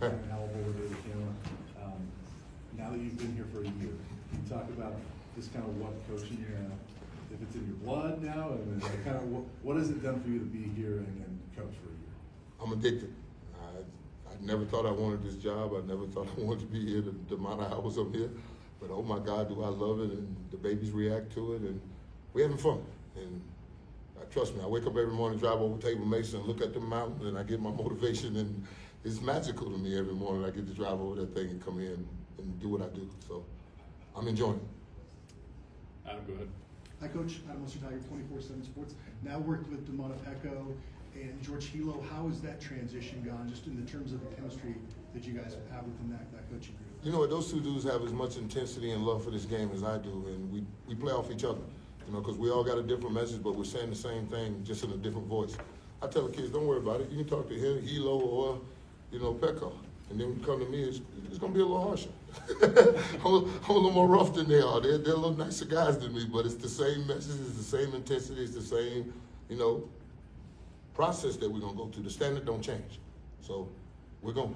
Aaron Howell over to the camera. Now that you've been here for a year, can you talk about just kind of what coaching, if it's in your blood now, and then kind of what has it done for you to be here and coach for a year? I'm addicted. I never thought I wanted this job. I never thought I wanted to be here the amount of hours I'm here. But oh my God, do I love it, and the babies react to it, and we're having fun. And trust me, I wake up every morning, drive over Table Mesa, and look at the mountain, and I get my motivation, and it's magical to me every morning. I get to drive over that thing and come in and do what I do. So I'm enjoying it. Adam, go ahead. Hi, Coach. Adam Tiger, 24/7 Sports. Now worked with Damona Pecco and George Hilo. How has that transition gone, just in the terms of the chemistry that you guys have within that coaching group? You know what? Those two dudes have as much intensity and love for this game as I do, and we play off each other. You know, because we all got a different message, but we're saying the same thing, just in a different voice. I tell the kids, don't worry about it. You can talk to him, Hilo, or Pecco. And then when you come to me, it's going to be a little harsher. I'm a little more rough than they are. They're a little nicer guys than me, but it's the same message, it's the same intensity, it's the same, process that we're going to go through. The standard don't change. So we're going.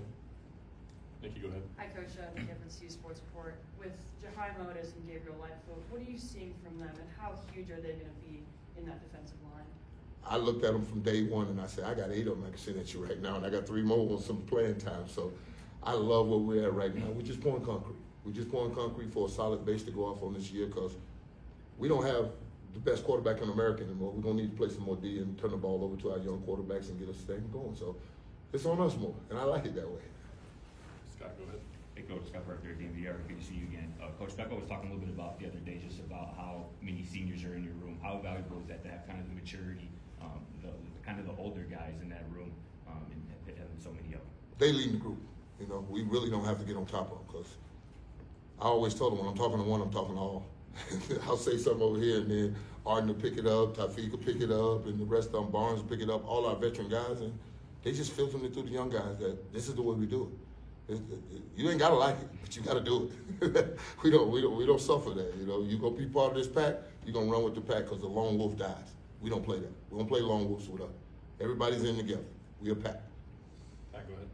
Nikki, go ahead. Hi, Coach. Nikki Evans, Sports Report. With Jahaim Otis and Gabriel Lightfoot, what are you seeing from them, and how huge are they going to be in that defensive line? I looked at them from day one, and I said, I got 8 of them I can send at you right now, and I got 3 more on some playing time. So I love where we're at right now. We're just pouring concrete. We're just pouring concrete for a solid base to go off on this year, because we don't have the best quarterback in America anymore. We're going to need to play some more D and turn the ball over to our young quarterbacks and get us thing going. So it's on us more, and I like it that way. Scott, go ahead. Hey, Coach. Scott Parker, DMV. Good to see you again. Coach Pecco was talking a little bit about the other day, just about how many seniors are in your room. How valuable is that to have kind of the maturity, the older guys in that room, and having so many of them? They lead the group. We really don't have to get on top of them, because I always told them when I'm talking to one, I'm talking to all. I'll say something over here, and then Arden will pick it up, Tafiq will pick it up, and the rest of them, Barnes will pick it up, all our veteran guys, and they just filtering it through the young guys that this is the way we do it. You ain't gotta like it, but you gotta do it. we don't suffer that. You gonna be part of this pack, you're gonna run with the pack, because the lone wolf dies. We don't play that. We don't play lone wolves with us. Everybody's in together. We a pack. Pat, go ahead.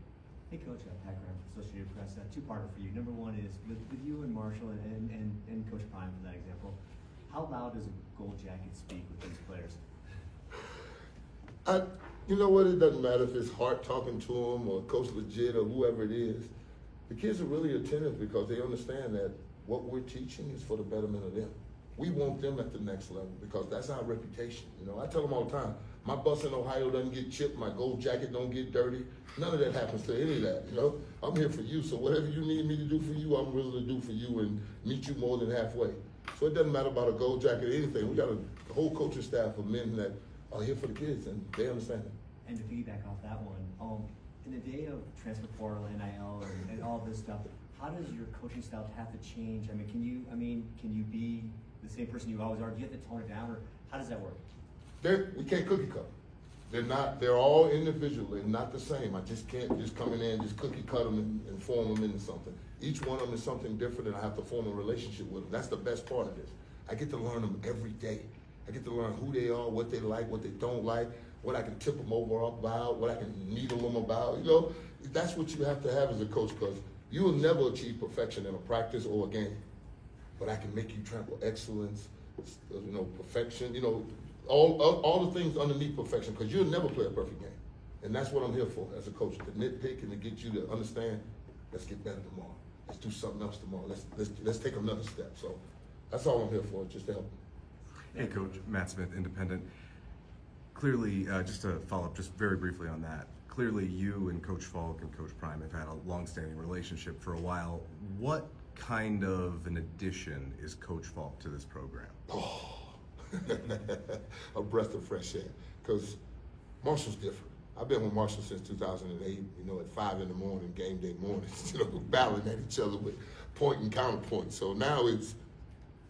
Hey, Coach. Pat Graham, Associated Press. Two-parter for you. Number one is with you and Marshall and Coach Prime, for that example. How loud does a gold jacket speak with these players? You know what? It doesn't matter if it's Hart talking to them or Coach Legit or whoever it is. The kids are really attentive, because they understand that what we're teaching is for the betterment of them. We want them at the next level, because that's our reputation. I tell them all the time, my bus in Ohio doesn't get chipped, my gold jacket don't get dirty. None of that happens to any of that. I'm here for you, so whatever you need me to do for you, I'm willing to do for you and meet you more than halfway. So it doesn't matter about a gold jacket or anything. We got a whole coaching staff of men that are here for the kids, and they understand it. And to piggyback off that one, in the day of transfer portal, NIL, and all this stuff, how does your coaching style have to change? Can you be the same person you always are? Do you have to tone it down, or how does that work? We can't cookie cut. They're all individual. They're not the same. I just can't just come in there and just cookie cut them and form them into something. Each one of them is something different, and I have to form a relationship with them. That's the best part of this. I get to learn them every day. I get to learn who they are, what they like, what they don't like, what I can tip them over about, what I can needle them about. That's what you have to have as a coach, because you will never achieve perfection in a practice or a game. But I can make you trample excellence, perfection, all the things underneath perfection, because you'll never play a perfect game. And that's what I'm here for as a coach, to nitpick and to get you to understand, let's get better tomorrow. Let's do something else tomorrow. Let's take another step. So that's all I'm here for, just to help. Hey, Coach. Matt Smith, Independent. Clearly, just to follow up just very briefly on that, clearly you and Coach Falk and Coach Prime have had a long-standing relationship for a while. What kind of an addition is Coach Falk to this program? Oh, a breath of fresh air, because Marshall's different. I've been with Marshall since 2008, at 5 in the morning, game day mornings, battling at each other with point and counterpoint. So now it's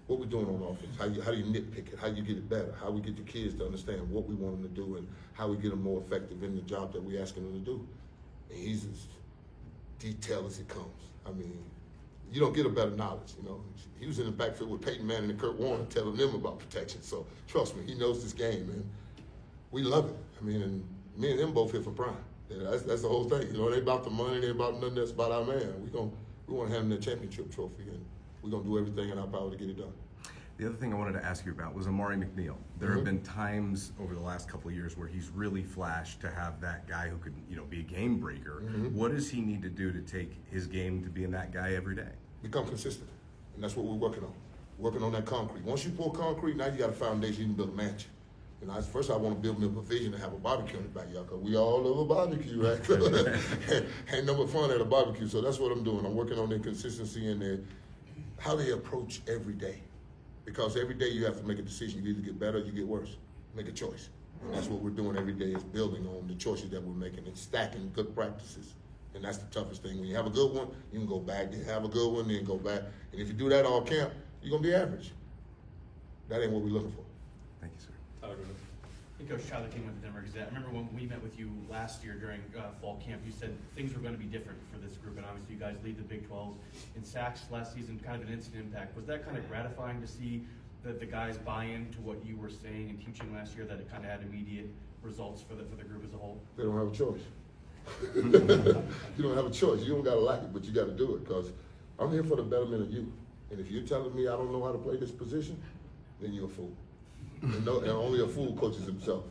what we're doing on offense. How do you nitpick it? How you get it better? How we get the kids to understand what we want them to do, and how we get them more effective in the job that we're asking them to do. And he's as detailed as it comes. You don't get a better knowledge, He was in the backfield with Peyton Manning and Kurt Warner telling them about protection. So trust me, he knows this game, and we love it. And me and him both here for Prime. Yeah, that's the whole thing. You know, it ain't about the money, it ain't about nothing. That's about our man. We want to hand him the championship trophy, and we're gonna do everything in our power to get it done. The other thing I wanted to ask you about was Amari McNeil. There have been times over the last couple of years where he's really flashed to have that guy who could, be a game breaker. What does he need to do to take his game to being that guy every day? Become consistent, and that's what we're working on. Working on that concrete. Once you pour concrete, now you got a foundation. You can build a mansion. First I want to build me a pavilion and have a barbecue in the backyard, because we all love a barbecue, right? Ain't no more fun at a barbecue, so that's what I'm doing. I'm working on their consistency and how they approach every day. Because every day you have to make a decision. You either get better or you get worse. Make a choice. And that's what we're doing every day, is building on the choices that we're making and stacking good practices. And that's the toughest thing. When you have a good one, you can go back. You have a good one, then go back. And if you do that all camp, you're going to be average. That ain't what we're looking for. Thank you, sir. Tyler, go ahead. Hey, Coach, Tyler King with the Denver Gazette. I remember when we met with you last year during fall camp, you said things were going to be different for this group, and obviously you guys lead the Big 12 in sacks last season, kind of an instant impact. Was that kind of gratifying to see that the guys buy into what you were saying and teaching last year, that it kind of had immediate results for the group as a whole? They don't have a choice. You don't have a choice. You don't got to like it, but you got to do it, because I'm here for the betterment of you. And if you're telling me I don't know how to play this position, then you're a fool. And only a fool coaches himself.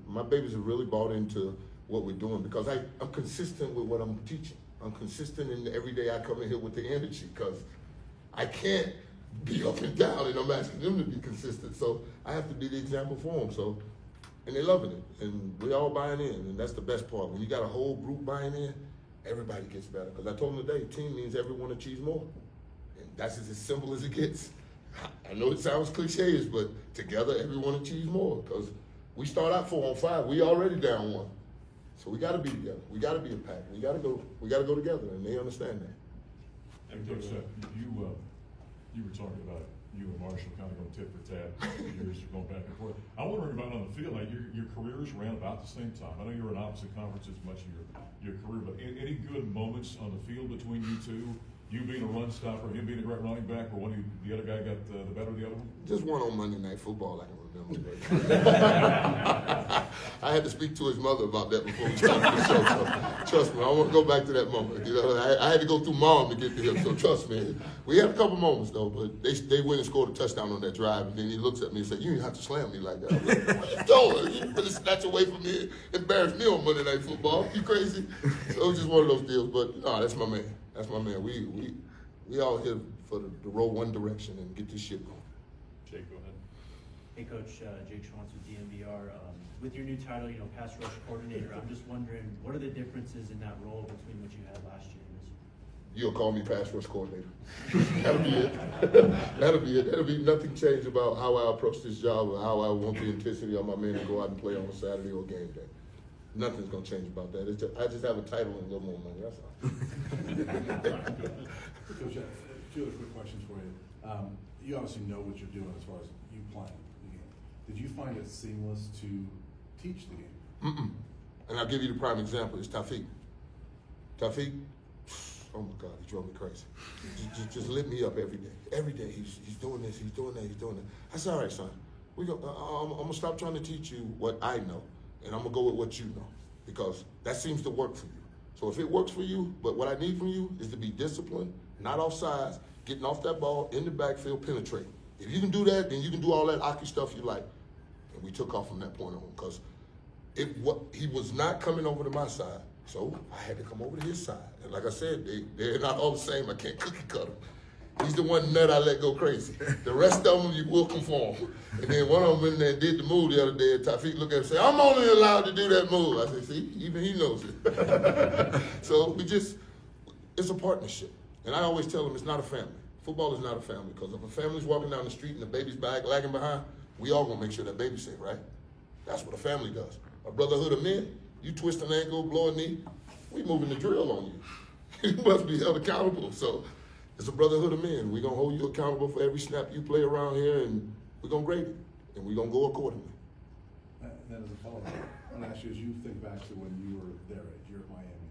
My babies have really bought into what we're doing, because I'm consistent with what I'm teaching. I'm consistent in every day I come in here with the energy, because I can't be up and down, and I'm asking them to be consistent. So I have to be the example for them. So, and they're loving it, and we're all buying in, and that's the best part. When you got a whole group buying in, everybody gets better. Because I told them today, team means everyone achieves more. And that's as simple as it gets. I know it sounds cliches, but together everyone achieves more, because we start out 4-on-5. We already down 1. So we got to be together. We got to be a pack. We got to go together, and they understand that. And Coach, you were talking about you and Marshall kind of going tit for tat. Years are going back and forth. I wonder about on the field. Like your careers ran about the same time. I know you're in opposite conferences much of your career, but any good moments on the field between you two? You being a run stopper, him being a great running back, or the other guy got the better of the other one? Just one on Monday Night Football, I can remember. I had to speak to his mother about that before we started the show. So trust me, I won't go back to that moment. I had to go through Mom to get to him. So trust me, we had a couple moments though, but they went and scored a touchdown on that drive, and then he looks at me and said, "You didn't have to slam me like that." I'm like, "What are you doing? You really snatch away from me, embarrass me on Monday Night Football? You crazy?" So it was just one of those deals. But no, that's my man. That's my man. We all here for the row one direction and get this shit going. Jake, go ahead. Hey, Coach, Jake Schwantz with DNVR. With your new title, pass rush coordinator, I'm just wondering, what are the differences in that role between what you had last year and this year? You'll call me pass rush coordinator. That'll be it. That'll be it. That'll be nothing changed about how I approach this job or how I want the intensity of my men to go out and play on a Saturday or game day. Nothing's gonna change about that. I just have a title and a little more money. That's all. Coach, two other quick questions for you. You obviously know what you're doing as far as you playing the game. Did you find it seamless to teach the game? Mm-mm. And I'll give you the prime example. It's Tafiq. Tafiq, oh my God, he drove me crazy. Just lit me up every day. Every day, he's doing this, he's doing that, he's doing that. I said, all right, son, I'm gonna stop trying to teach you what I know, and I'm gonna go with what you know, because that seems to work for you. So if it works for you, but what I need from you is to be disciplined, not off sides, getting off that ball, in the backfield, penetrating. If you can do that, then you can do all that Aki stuff you like. And we took off from that point on, because he was not coming over to my side, so I had to come over to his side. And like I said, they're not all the same. I can't cookie cut them. He's the one nut I let go crazy. The rest of them, you will conform. And then one of them in there did the move the other day, and Tafiq looked at him and said, "I'm only allowed to do that move." I said, see, even he knows it. So it's a partnership. And I always tell them it's not a family. Football is not a family, because if a family's walking down the street and the baby's lagging behind, we all gonna make sure that baby's safe, right? That's what a family does. A brotherhood of men, you twist an ankle, blow a knee, we moving the drill on you. You must be held accountable. So it's a brotherhood of men. We're gonna hold you accountable for every snap you play around here, and we're gonna grade it, and we're gonna go accordingly. And then as a follow-up, I'm gonna ask you, as you think back to when you were their age, you're at Miami,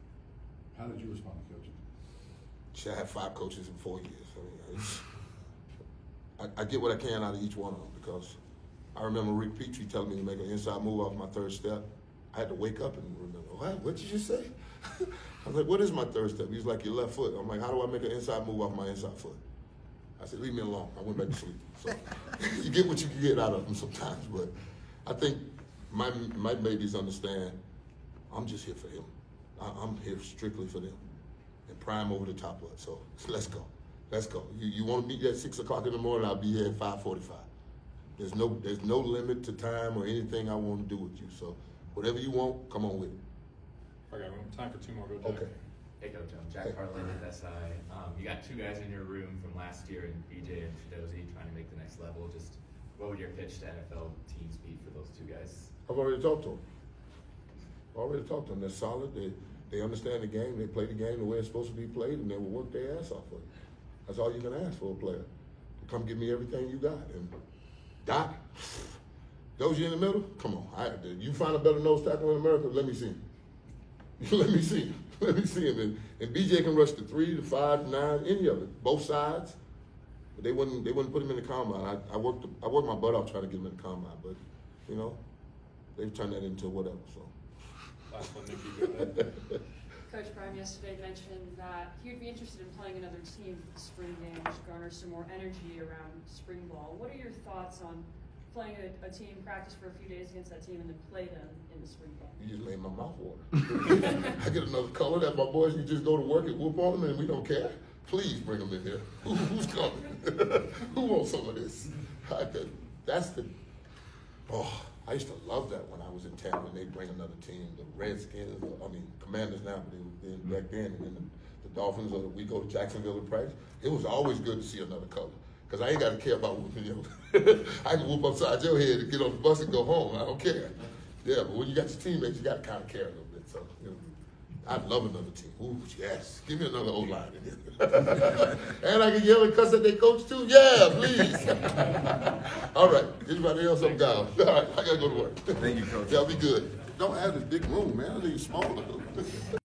how did you respond to coaching? I had 5 coaches in 4 years. I get what I can out of each one of them, because I remember Rick Petrie telling me to make an inside move off my 3rd step. I had to wake up and remember, what did you just say? I was like, what is my third step? He's like, your left foot. I'm like, how do I make an inside move off my inside foot? I said, leave me alone. I went back to sleep. So you get what you can get out of them sometimes, but I think my babies understand I'm just here for him. I'm here strictly for them. And Prime over the top of it. So let's go. Let's go. You want to meet at 6 o'clock in the morning, I'll be here at 5:45. There's no limit to time or anything I want to do with you. So whatever you want, come on with it. Okay, we have time for 2 more. Go, Jack. Okay. Hey Coach, I'm Jack Harlan at SI. You got 2 guys in your room from last year, and BJ and Chidozie trying to make the next level. Just what would your pitch to NFL teams be for those 2 guys? I've already talked to them. They're solid. They understand the game. They play the game the way it's supposed to be played, and they will work their ass off for it. That's all you can ask for a player. To come give me everything you got. And Doc, those you in the middle, come on. You find a better nose tackle in America, let me see him. Let me see him. Let me see him. And BJ can rush the 3, the 5, 9, any of it, both sides. But they wouldn't put him in the combine. I worked my butt off trying to get him in the combine, but you know, they've turned that into whatever. So. Last one, Nikki, go ahead. Coach Prime yesterday mentioned that he would be interested in playing another team for the spring game, which garners some more energy around spring ball. What are your thoughts on playing a team, practice for a few days against that team, and then play them in the spring ball? You just made my mouth water. I get another color that my boys can just go to work and whoop on them and we don't care. Please bring them in here. Who's coming? Who wants some of this? I used to love that when I was in Tampa and they bring another team, the Redskins, Commanders now, but they were back then, and then the Dolphins, or we go to Jacksonville to practice. It was always good to see another color, because I ain't got to care about whooping you. I can whoop upside your head and get on the bus and go home. I don't care. Yeah, but when you got your teammates, you got to kind of care a little bit. So, you know, I'd love another team. Ooh, yes. Give me another O-line in here. And I can yell and cuss at their coach, too? Yeah, please. All right. Anybody else on down? All right, I got to go to work. Thank you, Coach. Y'all be good. Don't have this big room, man. I need smaller.